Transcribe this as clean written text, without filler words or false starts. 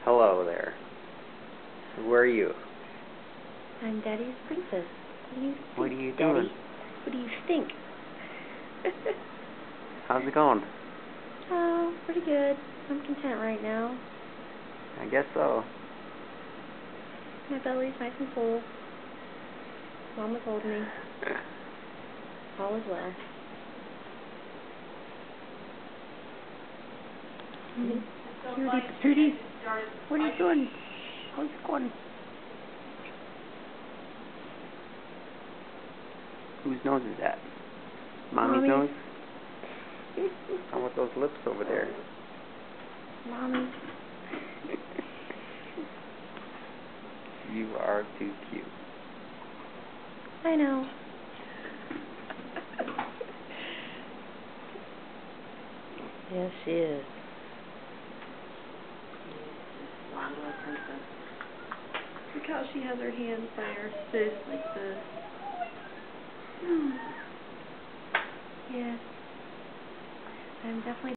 Hello there. Who are you? I'm Daddy's princess. What are you Daddy? doing? What do you think? How's it going? Oh, pretty good. I'm content right now. I guess so. My belly's nice and full. Mama's holding me. All is well. Cutie patootie, what are you doing? How's it going? Whose nose is that? Mommy's nose? How about those lips over there? Mommy. You are too cute. I know. Yes, she is. Wow, little princess. Look how she has her hands by her sis like this. Yes. I'm definitely